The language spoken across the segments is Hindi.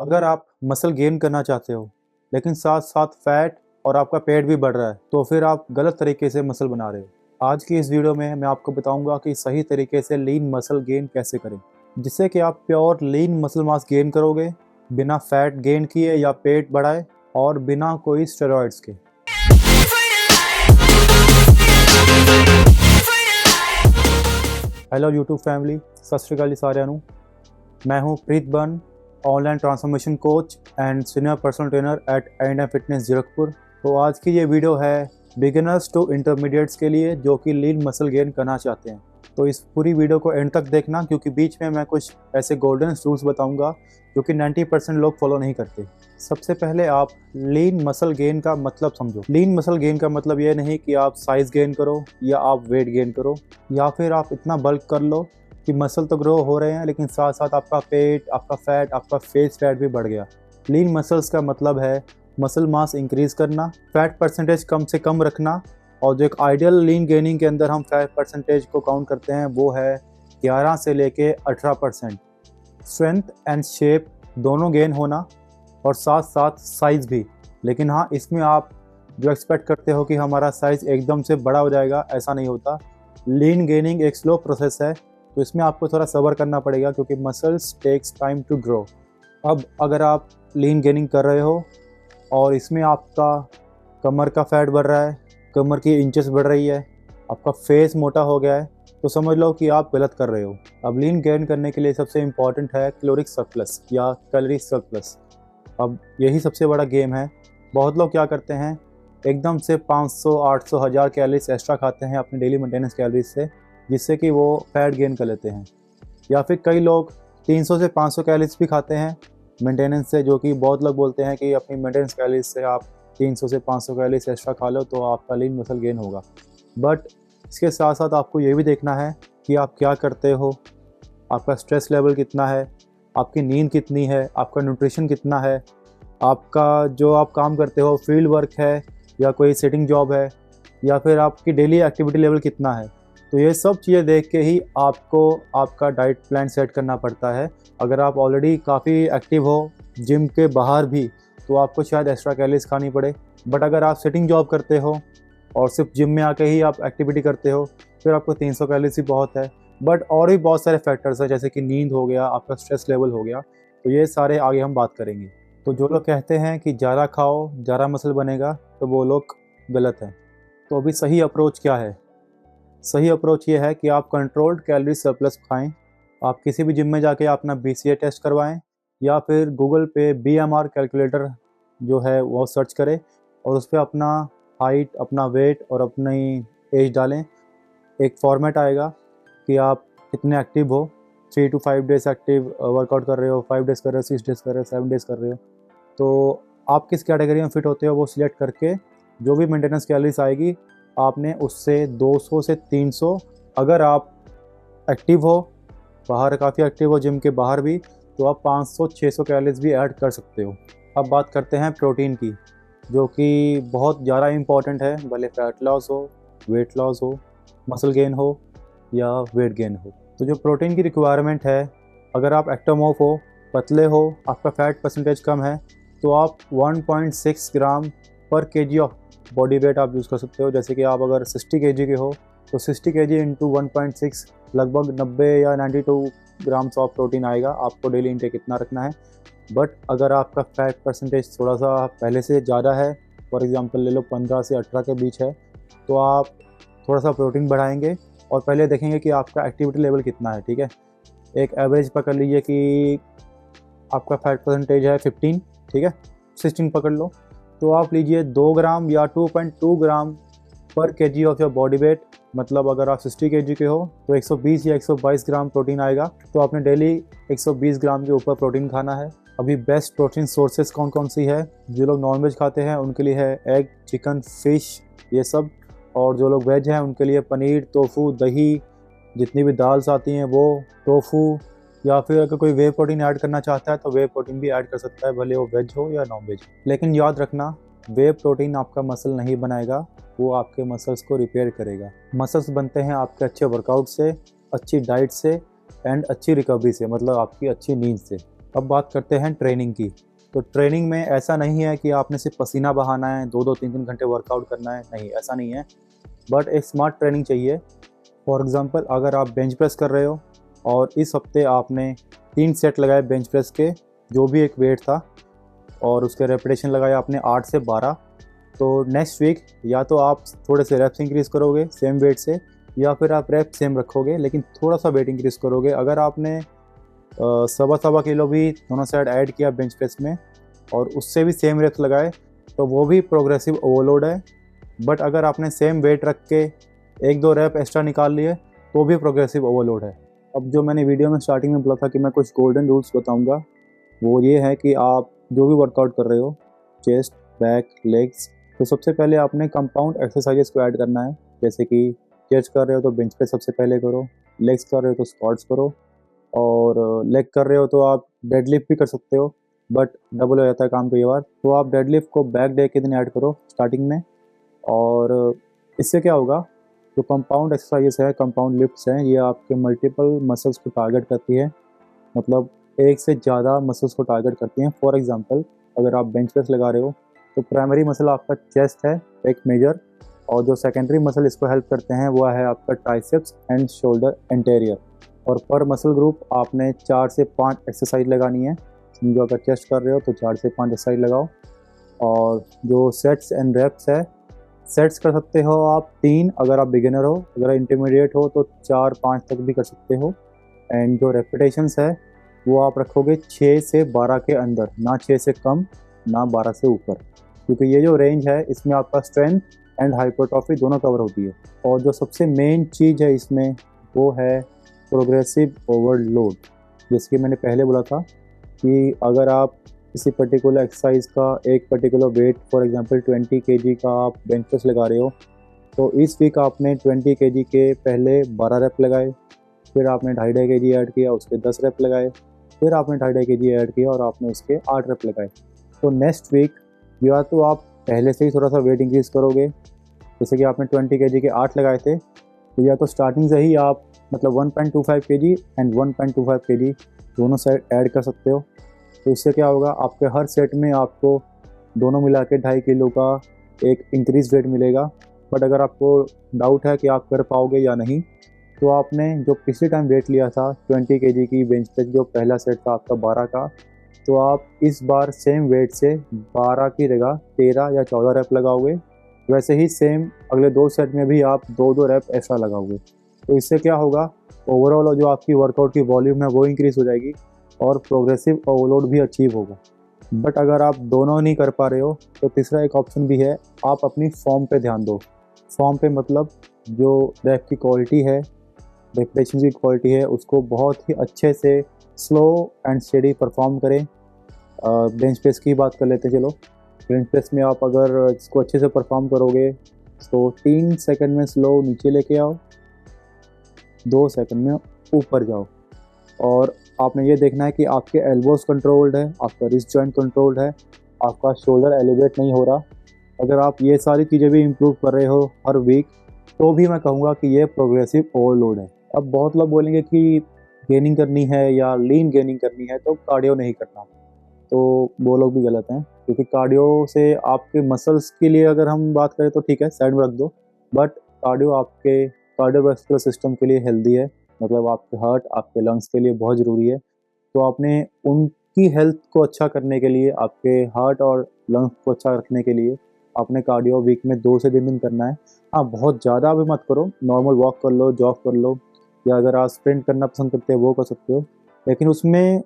अगर आप मसल गेन करना चाहते हो लेकिन साथ साथ फैट और आपका पेट भी बढ़ रहा है तो फिर आप गलत तरीके से मसल बना रहे हो। आज की इस वीडियो में मैं आपको बताऊंगा कि सही तरीके से लीन मसल गेन कैसे करें, जिससे कि आप pure lean muscle mass gain करोगे बिना फैट गेन किए या पेट बढ़ाए और बिना कोई स्टेरॉइड्स के। हेलो यूट्यूब फैमिली, सत श्री अकाल जी साਰਿਆਂ ਨੂੰ। मैं हूं प्रीत बन, online transformation coach and senior personal trainer at A&M fitness Zirakpur. तो आज की ये वीडियो है बिगिनर्स टू इंटरमीडिएट्स के लिए जो कि लीन मसल गेन करना चाहते हैं। तो इस पूरी वीडियो को एंड तक देखना, क्योंकि बीच में मैं कुछ ऐसे गोल्डन रूल्स बताऊंगा जो कि 90% लोग फॉलो नहीं करते। सबसे पहले आप लीन मसल गेन का मतलब समझो। लीन मसल गेन का मतलब ये नहीं कि आप साइज गेन करो या आप वेट गेन करो या फिर आप इतना बल्क कर लो कि मसल तो ग्रो हो रहे हैं लेकिन साथ साथ आपका पेट, आपका फैट, आपका फेस फैट भी बढ़ गया। लीन मसल्स का मतलब है मसल मास इंक्रीज करना, फैट परसेंटेज कम से कम रखना, और जो एक आइडियल लीन गेनिंग के अंदर हम फैट परसेंटेज को काउंट करते हैं वो है 11 से लेके 18%। स्ट्रेंथ एंड शेप दोनों गेन होना और साथ साथ साइज़ भी। लेकिन हाँ, इसमें आप जो एक्सपेक्ट करते हो कि हमारा साइज़ एकदम से बड़ा हो जाएगा, ऐसा नहीं होता। लीन गेनिंग एक स्लो प्रोसेस है, तो इसमें आपको थोड़ा सब्र करना पड़ेगा क्योंकि muscles takes time to grow. अब अगर आप लीन गेनिंग कर रहे हो और इसमें आपका कमर का फैट बढ़ रहा है, कमर की इंचेस बढ़ रही है, आपका फेस मोटा हो गया है, तो समझ लो कि आप गलत कर रहे हो। अब लीन गेन करने के लिए सबसे इम्पॉर्टेंट है कैलोरिक सरप्लस या कैलोरी सरप्लस। अब यही सबसे बड़ा गेम है। बहुत लोग क्या करते हैं, एकदम से 500, 800, 1000 कैलोरीज एक्स्ट्रा खाते हैं अपनी डेली मेंटेनेंस कैलोरीज से, जिससे कि वो फैट गेन कर लेते हैं। या फिर कई लोग 300 से 500 कैलोरीज भी खाते हैं मेंटेनेंस से, जो कि बहुत लोग बोलते हैं कि अपनी मेंटेनेंस कैलोरीज से आप 300 से 500 कैलोरीज एक्स्ट्रा खा लो तो आपका लीन मसल गेन होगा। बट इसके साथ साथ आपको ये भी देखना है कि आप क्या करते हो, आपका स्ट्रेस लेवल कितना है, आपकी नींद कितनी है, आपका न्यूट्रिशन कितना है, आपका जो आप काम करते हो फील्ड वर्क है या कोई सिटिंग जॉब है, या फिर आपकी डेली एक्टिविटी लेवल कितना है। तो ये सब चीज़ें देख के ही आपको आपका डाइट प्लान सेट करना पड़ता है। अगर आप ऑलरेडी काफ़ी एक्टिव हो जिम के बाहर भी तो आपको शायद एक्स्ट्रा कैलोरीज खानी पड़े, बट अगर आप सिटिंग जॉब करते हो और सिर्फ जिम में आके ही आप एक्टिविटी करते हो फिर आपको 300 कैलोरीज ही बहुत है। बट और भी बहुत सारे फैक्टर्स हैं, जैसे कि नींद हो गया, आपका स्ट्रेस लेवल हो गया, तो ये सारे आगे हम बात करेंगे। तो जो लोग कहते हैं कि ज़्यादा खाओ ज़्यादा मसल बनेगा, तो वो लोग गलत हैं। तो अभी सही अप्रोच क्या है? सही अप्रोच ये है कि आप कंट्रोल्ड कैलोरी सरप्लस खाएं। आप किसी भी जिम में जाके अपना BCA टेस्ट करवाएं या फिर गूगल पे BMR कैलकुलेटर जो है वो सर्च करें और उस पर अपना हाइट, अपना वेट और अपनी एज डालें। एक फॉर्मेट आएगा कि आप कितने एक्टिव हो, 3 to 5 डेज़ एक्टिव वर्कआउट कर रहे हो, 5 डेज़ कर रहे हो, 6 डेज़ कर रहे हो, 7 डेज़ कर रहे हो, तो आप किस कैटेगरी में फिट होते हो वो सिलेक्ट करके जो भी मेंटेनेंस कैलोरीज आएगी आपने उससे 200 से 300, अगर आप एक्टिव हो, बाहर काफ़ी एक्टिव हो जिम के बाहर भी, तो आप 500-600 कैलोरीज भी ऐड कर सकते हो। अब बात करते हैं प्रोटीन की, जो कि बहुत ज़्यादा इम्पॉर्टेंट है, भले फैट लॉस हो, वेट लॉस हो, मसल गेन हो या वेट गेन हो। तो जो प्रोटीन की रिक्वायरमेंट है, अगर आप एक्टोमोर्फ हो, पतले हो, आपका फैट परसेंटेज कम है, तो आप 1.6 ग्राम पर केजी ऑफ बॉडी वेट आप यूज़ कर सकते हो। जैसे कि आप अगर 60 केजी के हो तो 60 केजी इंटू 1.6 लगभग 90 या 92 ग्राम्स ऑफ प्रोटीन आएगा। आपको डेली इंटेक इतना रखना है। बट अगर आपका फैट परसेंटेज थोड़ा सा पहले से ज़्यादा है, फॉर एग्जांपल ले लो 15 से 18 के बीच है, तो आप थोड़ा सा प्रोटीन बढ़ाएंगे और पहले देखेंगे कि आपका एक्टिविटी लेवल कितना है। ठीक है, एक एवरेज पकड़ लीजिए कि आपका फैट परसेंटेज है 15, ठीक है, 16 पकड़ लो, तो आप लीजिए 2 ग्राम या 2.2 ग्राम पर KG of your body weight. मतलब अगर आप 60 केजी के हो तो 120 या 122 ग्राम प्रोटीन आएगा। तो आपने डेली 120 ग्राम के ऊपर प्रोटीन खाना है। अभी बेस्ट प्रोटीन सोर्सेज कौन कौन सी है? जो लोग नॉनवेज खाते हैं उनके लिए है एग, चिकन, फिश, ये सब, और जो लोग वेज हैं उनके लिए पनीर, टोफू, दही, जितनी भी दाल्स आती हैं वो, टोफू, या फिर अगर कोई वे प्रोटीन ऐड करना चाहता है तो वे प्रोटीन भी ऐड कर सकता है, भले वो वेज हो या नॉन वेज। लेकिन याद रखना, वे प्रोटीन आपका मसल नहीं बनाएगा, वो आपके मसल्स को रिपेयर करेगा। मसल्स बनते हैं आपके अच्छे वर्कआउट से, अच्छी डाइट से एंड अच्छी रिकवरी से, मतलब आपकी अच्छी नींद से। अब बात करते हैं ट्रेनिंग की। तो ट्रेनिंग में ऐसा नहीं है कि आपने सिर्फ पसीना बहाना है, 2-2 3-3 घंटे वर्कआउट करना है, नहीं ऐसा नहीं है। बट एक स्मार्ट ट्रेनिंग चाहिए। फॉर एग्जांपल अगर आप बेंच प्रेस कर रहे हो और इस हफ्ते आपने 3 सेट लगाए बेंच प्रेस के, जो भी एक वेट था, और उसके रेपिटेशन लगाए आपने 8 से 12, तो नेक्स्ट वीक या तो आप थोड़े से रेप्स इंक्रीज़ करोगे सेम वेट से, या फिर आप रेप सेम रखोगे लेकिन थोड़ा सा वेट इंक्रीज़ करोगे। अगर आपने सवा किलो भी दोनों साइड ऐड किया बेंच प्रेस में और उससे भी सेम रेप्स लगाए, तो वो भी प्रोग्रेसिव ओवरलोड है। बट अगर आपने सेम वेट रख के 1-2 रैप एक्स्ट्रा निकाल लिए तो भी प्रोग्रेसिव ओवरलोड है। अब जो मैंने वीडियो में स्टार्टिंग में बोला था कि मैं कुछ गोल्डन रूल्स बताऊंगा, वो ये है कि आप जो भी वर्कआउट कर रहे हो, चेस्ट, बैक, लेग्स, तो सबसे पहले आपने कंपाउंड एक्सरसाइजेस को ऐड करना है। जैसे कि चेस्ट कर रहे हो तो बेंच प्रेस सबसे पहले करो, लेग्स कर रहे हो तो स्क्वाट्स करो, और लेग कर रहे हो तो आप डेडलिफ्ट भी कर सकते हो, बट डबल हो जाता है काम कई बार। तो आप डेडलिफ्ट को बैक डे के दिन ऐड करो स्टार्टिंग में। और इससे क्या होगा, जो कंपाउंड एक्सरसाइजेस है, कंपाउंड लिफ्ट्स हैं, ये आपके मल्टीपल मसल्स को टारगेट करती है, मतलब एक से ज़्यादा मसल्स को टारगेट करती हैं। फॉर एग्जांपल अगर आप बेंच प्रेस लगा रहे हो तो प्राइमरी मसल आपका चेस्ट है एक मेजर, और जो सेकेंडरी मसल इसको हेल्प करते हैं वो है आपका ट्राइसेप्स एंड शोल्डर एंटेरियर। और पर मसल ग्रुप आपने 4 से 5 एक्सरसाइज लगानी है। समझो अगर चेस्ट कर रहे हो तो 4 से 5 एक्सरसाइज लगाओ। और जो सेट्स एंड रेप्स है, सेट्स कर सकते हो आप 3 अगर आप बिगिनर हो, अगर इंटरमीडिएट हो तो 4-5 तक भी कर सकते हो। एंड जो रेपिटेशंस है वो आप रखोगे 6 से 12 के अंदर, ना 6 से कम ना 12 से ऊपर, क्योंकि ये जो रेंज है इसमें आपका स्ट्रेंथ एंड हाइपरट्रॉफी दोनों कवर होती है। और जो सबसे मेन चीज़ है इसमें वो है प्रोग्रेसिव ओवरलोड। जैसे कि मैंने पहले बोला था कि अगर आप किसी पर्टिकुलर एक्सरसाइज का एक particular weight, for example 20 KG का आप बेंच प्रेस लगा रहे हो, तो इस वीक आपने 20 केजी के पहले 12 रैप लगाए, फिर आपने 2.5 केजी ऐड किया, उसके 10 रैप लगाए, फिर आपने 2.5 केजी ऐड किया और आपने उसके 8 रैप लगाए। तो नेक्स्ट वीक या तो आप पहले से ही थोड़ा सा वेट इंक्रीज़ करोगे, जैसे कि आपने 20 केजी के 8 लगाए थे, तो या तो स्टार्टिंग से ही आप मतलब 1.25 केजी एंड 1.25 केजी दोनों साइड ऐड कर सकते हो। तो इससे क्या होगा, आपके हर सेट में आपको दोनों मिला के 2.5 किलो का एक इंक्रीज वेट मिलेगा। बट अगर आपको डाउट है कि आप कर पाओगे या नहीं, तो आपने जो पिछले टाइम वेट लिया था 20 केजी की बेंच प्रेस, जो पहला सेट था आपका 12 का, तो आप इस बार सेम वेट से 12 की जगह 13 या 14 रैप लगाओगे। वैसे ही सेम अगले 2 सेट में भी आप 2-2 रैप एक्स्ट्रा लगाओगे। तो इससे क्या होगा, ओवरऑल जो आपकी वर्कआउट की वॉल्यूम है वो इंक्रीज़ हो जाएगी और प्रोग्रेसिव ओवरलोड भी अचीव होगा। बट अगर आप दोनों नहीं कर पा रहे हो तो तीसरा एक ऑप्शन भी है, आप अपनी फॉर्म पे ध्यान दो। फॉर्म पे मतलब जो रैप की क्वालिटी है, रेपिटेशन की क्वालिटी है, उसको बहुत ही अच्छे से स्लो एंड स्टेडी परफॉर्म करें। बेंच प्रेस की बात कर लेते हैं। चलो, बेंच प्रेस में आप अगर इसको अच्छे से परफॉर्म करोगे तो 3 सेकंड में स्लो नीचे लेके आओ, 2 सेकंड में ऊपर जाओ, और आपने ये देखना है कि आपके एल्बोज कंट्रोल्ड है, आपका रिस्ट जॉइंट कंट्रोल्ड है, आपका शोल्डर एलिवेट नहीं हो रहा। अगर आप ये सारी चीज़ें भी इम्प्रूव कर रहे हो हर वीक, तो भी मैं कहूँगा कि ये प्रोग्रेसिव ओवरलोड है। अब बहुत लोग बोलेंगे कि गेनिंग करनी है या लीन गेनिंग करनी है तो कार्डियो नहीं करना, तो वो लोग भी गलत हैं, क्योंकि कार्डियो से आपके मसल्स के लिए अगर हम बात करें तो ठीक है, साइड में रख दो, बट कार्डियो आपके कार्डियोवैस्कुलर सिस्टम के लिए हेल्दी है, मतलब आपके हार्ट, आपके लंग्स के लिए बहुत ज़रूरी है। तो आपने उनकी हेल्थ को अच्छा करने के लिए, आपके हार्ट और लंग्स को अच्छा रखने के लिए आपने कार्डियो वीक में 2 से 3 दिन करना है। हाँ, बहुत ज़्यादा भी मत करो, नॉर्मल वॉक कर लो, जॉग कर लो, या अगर आप स्प्रिंट करना पसंद करते हो वो कर सकते हो, लेकिन उसमें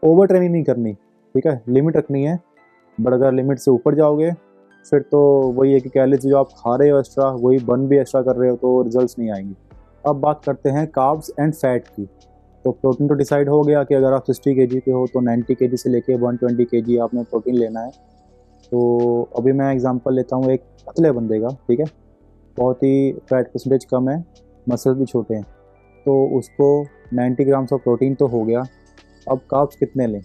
ओवर ट्रेनिंग नहीं करनी, ठीक है, लिमिट रखनी है। बट अगर लिमिट से ऊपर जाओगे फिर तो वही है कि कैलोरीज जो आप खा रहे हो एक्स्ट्रा, वही बर्न भी एक्स्ट्रा कर रहे हो, तो रिजल्ट्स नहीं आएंगे। अब बात करते हैं कार्ब्स एंड फैट की। तो प्रोटीन तो डिसाइड हो गया कि अगर आप 60 केजी के हो तो 90 केजी से लेके 120 केजी आपने प्रोटीन लेना है। तो अभी मैं एग्जांपल लेता हूँ एक पतले बंदे का, ठीक है, बहुत ही फैट परसेंटेज कम है, मसल्स भी छोटे हैं, तो उसको 90 ग्राम्स ऑफ प्रोटीन तो हो गया। अब कार्ब्स कितने लें?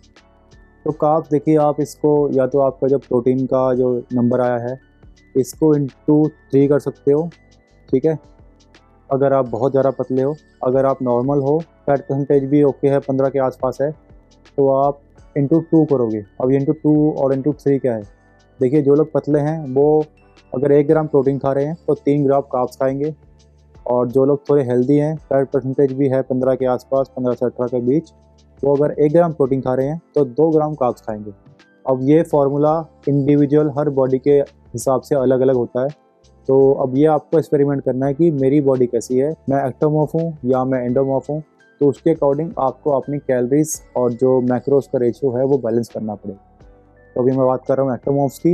तो कार्ब्स देखिए, आप इसको या तो आपका जो प्रोटीन का जो नंबर आया है इसको इंटू 3 कर सकते हो, ठीक है, अगर आप बहुत ज़्यादा पतले हो। अगर आप नॉर्मल हो, फैट परसेंटेज भी ओके है, 15 के आसपास है, तो आप इंटू 2 करोगे। अब ये इंटू 2 और इंटू 3 क्या है? देखिए, जो लोग पतले हैं वो अगर 1 ग्राम प्रोटीन खा रहे हैं तो 3 ग्राम कार्ब्स खाएंगे, और जो लोग थोड़े हेल्दी हैं, फैट परसेंटेज भी है 15 के आसपास, 15 से 18 के बीच, वो अगर 1 ग्राम प्रोटीन खा रहे हैं तो 2 ग्राम कार्ब्स खाएंगे। अब ये फार्मूला इंडिविजुअल हर बॉडी के हिसाब से अलग अलग होता है। तो अब ये आपको एक्सपेरिमेंट करना है कि मेरी बॉडी कैसी है, मैं एक्टोमॉर्फ हूँ या मैं एंडोमॉर्फ हूँ। तो उसके अकॉर्डिंग आपको अपनी कैलोरीज और जो मैक्रोस का रेशियो है वो बैलेंस करना पड़ेगा। तो अभी मैं बात कर रहा हूँ एक्टोमॉर्फ्स की।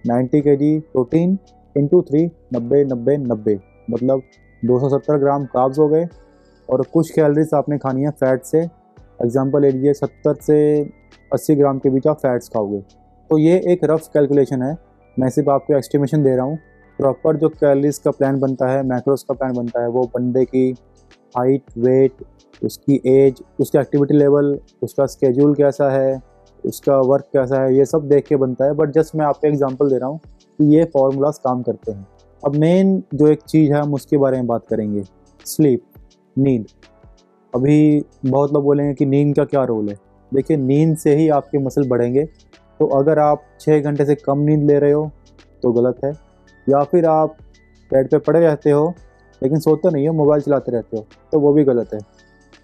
90 kg प्रोटीन इंटू 3, 90 90 90, मतलब 270 ग्राम कार्ब्स हो गए, और कुछ कैलोरीज आपने खानी है फैट से। एग्जांपल ले लीजिए 70 से 80 ग्राम के बीच आप फैट्स खाओगे। तो ये एक रफ कैलकुलेशन है, मैं सिर्फ आपको एस्टिमेशन दे रहा हूँ। प्रॉपर जो कैलोरीज का प्लान बनता है, मैक्रोस का प्लान बनता है, वो बंदे की हाइट, वेट, उसकी एज, उसका एक्टिविटी लेवल, उसका स्केड्यूल कैसा है, उसका वर्क कैसा है, ये सब देख के बनता है। बट जस्ट मैं आपको एग्जांपल दे रहा हूँ कि ये फार्मूलाज काम करते हैं। अब मेन जो एक चीज़ है हम उसके बारे में बात करेंगे, स्लीप, नींद। अभी बहुत लोग बोलेंगे कि नींद का क्या रोल है। देखिए, नींद से ही आपके मसल बढ़ेंगे। तो अगर आप 6 घंटे से कम नींद ले रहे हो तो गलत है, या फिर आप बेड पे पड़े रहते हो लेकिन सोते नहीं हो, मोबाइल चलाते रहते हो, तो वो भी गलत है।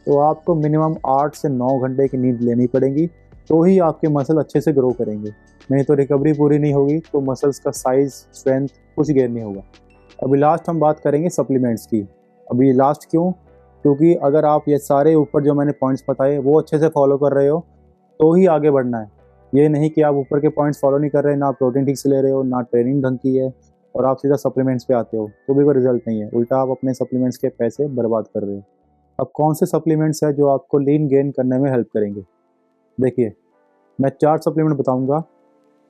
तो आपको मिनिमम 8 से 9 घंटे की नींद लेनी पड़ेगी, तो ही आपके मसल अच्छे से ग्रो करेंगे। नहीं तो रिकवरी पूरी नहीं होगी, तो मसल्स का साइज़, स्ट्रेंथ कुछ गेन नहीं होगा। अभी लास्ट हम बात करेंगे सप्लीमेंट्स की। अभी लास्ट क्यों? क्योंकि अगर आप ये सारे ऊपर जो मैंने पॉइंट्स बताए वो अच्छे से फॉलो कर रहे हो तो ही आगे बढ़ना है। ये नहीं कि आप ऊपर के पॉइंट्स फॉलो नहीं कर रहे, ना प्रोटीन ठीक से ले रहे हो, ना ट्रेनिंग ढंग की है, और आप सीधा सप्लीमेंट्स पे आते हो तो भी कोई रिजल्ट नहीं है। उल्टा आप अपने सप्लीमेंट्स के पैसे बर्बाद कर रहे हो। अब कौन से सप्लीमेंट्स हैं जो आपको लीन गेन करने में हेल्प करेंगे? देखिए, मैं 4 सप्लीमेंट बताऊंगा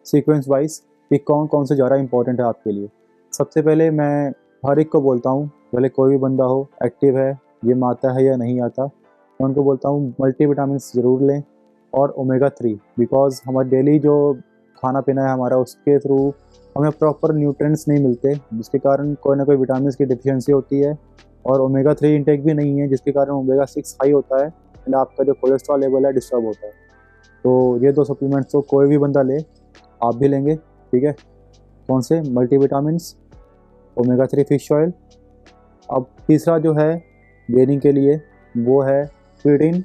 सीक्वेंस वाइज कि कौन कौन से ज़्यादा इंपॉर्टेंट है आपके लिए। सबसे पहले मैं हर एक को बोलता हूँ, भले कोई भी बंदा हो, एक्टिव है, जिम आता है या नहीं आता, मैं उनको बोलता हूँ मल्टीविटामिन ज़रूर लें, और ओमेगा 3, बिकॉज हमारा डेली जो खाना पीना है हमारा, उसके थ्रू हमें प्रॉपर न्यूट्रिएंट्स नहीं मिलते, जिसके कारण कोई ना कोई विटामिन की डिफिशियंसी होती है। और ओमेगा 3 इंटेक भी नहीं है, जिसके कारण ओमेगा 6 हाई होता है एंड आपका जो कोलेस्ट्रॉल लेवल है डिस्टर्ब होता है। तो ये 2 सप्लीमेंट्स तो कोई भी बंदा ले, आप भी लेंगे, ठीक है। कौन से? Multivitamins, omega 3 fish oil. अब तीसरा जो है गेनिंग के लिए वो है क्रिएटिन।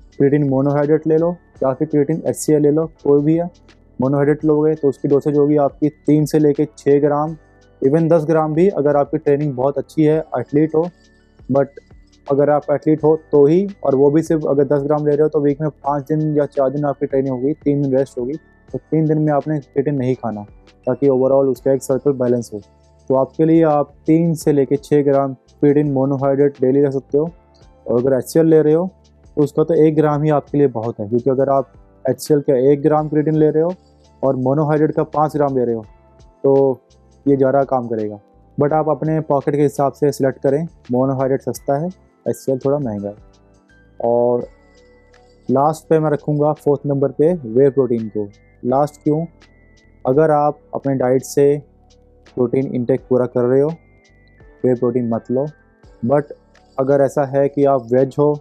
क्रिएटिन मोनोहाइड्रेट ले लो या फिर क्रिएटिन HCl ले लो, कोई भी है। मोनोहाइड्रेट लोगे तो उसकी डोसेज होगी आपकी 3 से लेके 6 ग्राम, इवन 10 ग्राम भी, अगर आपकी ट्रेनिंग बहुत अच्छी है, एथलीट हो। बट अगर आप एथलीट हो तो ही, और वो भी सिर्फ अगर 10 ग्राम ले रहे हो तो वीक में 5 दिन या 4 दिन आपकी ट्रेनिंग होगी, 3 दिन रेस्ट होगी, तो 3 दिन में आपने क्रिएटिन नहीं खाना, ताकि ओवरऑल उसका एक सर्कल बैलेंस हो। तो आपके लिए आप 3 से लेके 6 ग्राम क्रिएटिन मोनोहाइड्रेट डेली ले सकते हो। और अगर HCl ले रहे हो तो उसका तो 1 ग्राम ही आपके लिए बहुत है, क्योंकि अगर आप HCl का 1 ग्राम क्रिएटिन ले रहे हो और मोनोहाइड्रेट का 5 ग्राम ले रहे हो तो ये ज़्यादा काम करेगा। बट आप अपने पॉकेट के हिसाब से सिलेक्ट करें, मोनोहाइड्रेट सस्ता है, HCl थोड़ा महंगा है। और लास्ट पे मैं रखूँगा 4th नंबर पे वे प्रोटीन को। लास्ट क्यों? अगर आप अपने डाइट से प्रोटीन इंटेक पूरा कर रहे हो, वे प्रोटीन मत लो। बट अगर ऐसा है कि आप वेज हो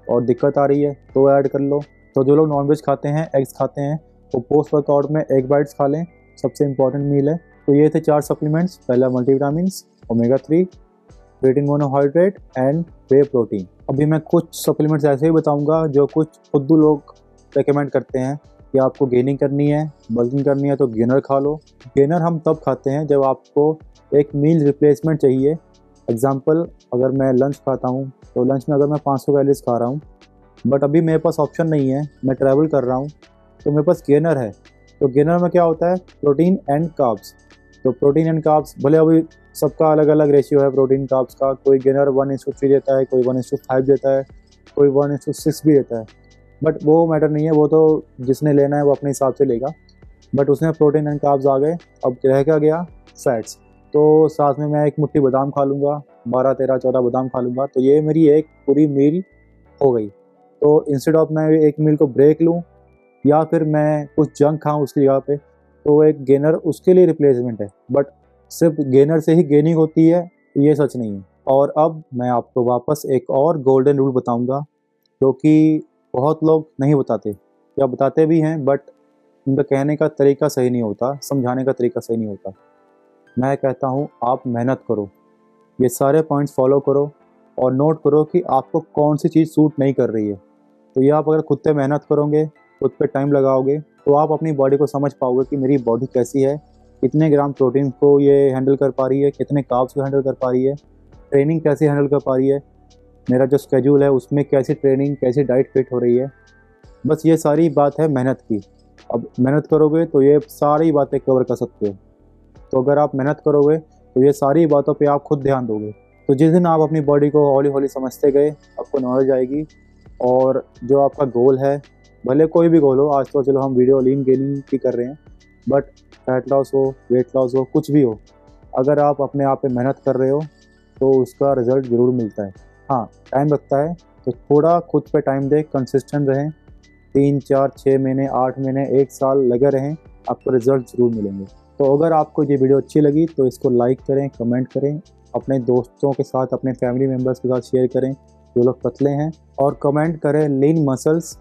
और दिक्कत आ रही है तो ऐड कर लो। तो जो लोग नॉनवेज खाते हैं, एग्स खाते हैं, तो पोस्ट वर्कआउट में एग बाइट्स खा लें, सबसे इम्पॉर्टेंट मील है। तो ये थे 4 सप्लीमेंट्स, पहला multivitamins, omega 3, creatine monohydrate and way protein. अभी मैं कुछ सप्लीमेंट्स ऐसे ही बताऊंगा जो कुछ खुद लोग रेकमेंड करते हैं कि आपको गेनिंग करनी है, बल्किंग करनी है तो गेनर खा लो। गेनर हम तब खाते हैं जब आपको एक मील रिप्लेसमेंट चाहिए। एग्जांपल, अगर मैं लंच खाता हूँ तो लंच में अगर मैं 500 कैलोरीज खा रहा हूँ, बट अभी मेरे पास ऑप्शन नहीं है, मैं ट्रैवल कर रहा हूँ, तो मेरे पास गेनर है। तो गेनर में क्या होता है? Protein and carbs. तो प्रोटीन एंड कार्ब्स, भले अभी सबका अलग अलग रेशियो है प्रोटीन कार्ब्स का, कोई गेनर 1:3 देता है, कोई 1:5 देता है, कोई 1:6 भी देता है। बट वो मैटर नहीं है, वो तो जिसने लेना है वो अपने हिसाब से लेगा। बट उसमें प्रोटीन एंड कार्ब्स आ गए, अब रह क्या गया? फैट्स। तो साथ में मैं एक मुट्ठी बादाम खा लूँगा, 12, 13, 14 बादाम खा लूँगा, तो ये मेरी एक पूरी मील हो गई। तो इंस्टेड ऑफ मैं एक मील को ब्रेक लूँ या फिर मैं कुछ जंक खाऊँ उसकी जगह पे, तो एक गेनर उसके लिए रिप्लेसमेंट है। बट सिर्फ गेनर से ही गेनिंग होती है, ये सच नहीं है। और अब मैं आपको वापस एक और गोल्डन रूल बताऊंगा, जो कि बहुत लोग नहीं बताते या बताते भी हैं, बट उनका कहने का तरीका सही नहीं होता, समझाने का तरीका सही नहीं होता। मैं कहता हूँ आप मेहनत करो, ये सारे पॉइंट्स फॉलो करो और नोट करो कि आपको कौन सी चीज़ सूट नहीं कर रही है। तो ये आप अगर खुद पे मेहनत करोगे, खुद पे टाइम लगाओगे, तो आप अपनी बॉडी को समझ पाओगे कि मेरी बॉडी कैसी है, कितने ग्राम प्रोटीन को ये हैंडल कर पा रही है, कितने कार्ब्स को हैंडल कर पा रही है, ट्रेनिंग कैसे हैंडल कर पा रही है, मेरा जो स्केड्यूल है उसमें कैसी ट्रेनिंग, कैसी डाइट फिट हो रही है। बस ये सारी बात है मेहनत की। अब मेहनत करोगे तो ये सारी बातें कवर कर सकते हो। तो अगर आप मेहनत करोगे तो ये सारी बातों पे आप खुद ध्यान दोगे। तो जिस दिन आप अपनी बॉडी को हौली हौली समझते गए, आपको नॉलेज आएगी और जो आपका गोल है, भले कोई भी गोल हो, आज तो चलो हम वीडियो लीन गेनिंग की कर रहे हैं, बट फैट लॉस हो, वेट लॉस हो, कुछ भी हो, अगर आप अपने आप पे मेहनत कर रहे हो तो उसका रिज़ल्ट ज़रूर मिलता है। हाँ, टाइम लगता है, तो थोड़ा खुद पे टाइम दें, कंसिस्टेंट रहें, 3, 4, 6 महीने, 8 महीने, 1 साल लगे रहें, आपको रिज़ल्ट ज़रूर मिलेंगे। तो अगर आपको ये वीडियो अच्छी लगी तो इसको लाइक करें, कमेंट करें, अपने दोस्तों के साथ, अपने फैमिली मेम्बर्स के साथ शेयर करें जो लोग पतले हैं, और कमेंट करें लीन मसल्स।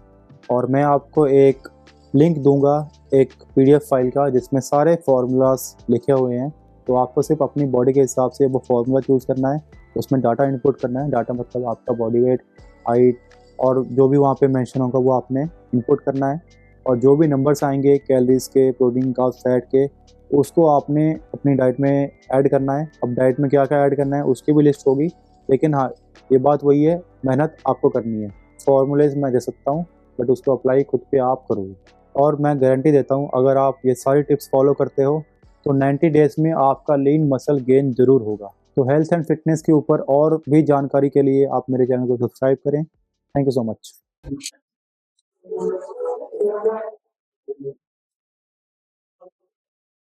और मैं आपको एक लिंक दूंगा एक PDF फाइल का, जिसमें सारे फार्मूलाज लिखे हुए हैं। तो आपको सिर्फ अपनी बॉडी के हिसाब से वो फार्मूला चूज़ करना है, उसमें डाटा इनपुट करना है। डाटा मतलब आपका बॉडी वेट, हाइट और जो भी वहाँ पे मेंशन होगा वो आपने इनपुट करना है। और जो भी नंबर्स आएंगे कैलोरीज के, प्रोटीन का, फैट के, उसको आपने अपनी डाइट में ऐड करना है। अब डाइट में क्या क्या ऐड करना है उसकी भी लिस्ट होगी, लेकिन हाँ, ये बात वही है, मेहनत आपको करनी है। फॉर्मूलेज मैं दे सकता हूँ, बट उसको अप्लाई खुद पे आप करोगे। और मैं गारंटी देता हूँ, अगर आप ये सारी टिप्स फॉलो करते हो तो 90 डेज़ में आपका लीन मसल गेन ज़रूर होगा। तो हेल्थ एंड फिटनेस के ऊपर और भी जानकारी के लिए आप मेरे चैनल को सब्सक्राइब करें। Thank you so much.